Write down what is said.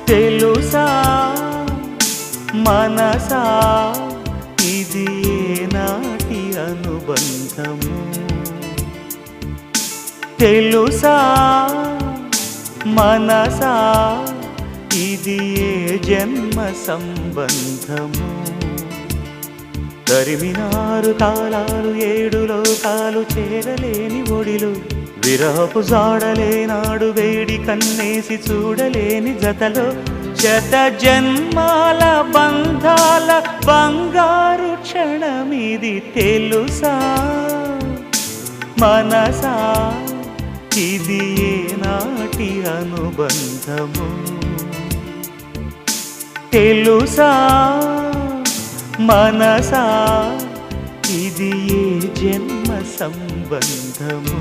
తెలుసా మనసా ఇది ఏనాటి అనుబంధము తెలుసా మనసా ఇది ఏ జన్మ సంబంధము తరిమినారు కాలాలు ఏడు లోకాలు చేరలేని ఒడిలు విరహపు జాడలేనాడు వేడి కన్నేసి చూడలేని జతలో శత జన్మాల బంధాల బంగారు క్షణమిది తెలుసా మనసా ఇది ఏనాటి అనుబంధము తెలుసా మనసా ఇది ఏ జన్మ సంబంధము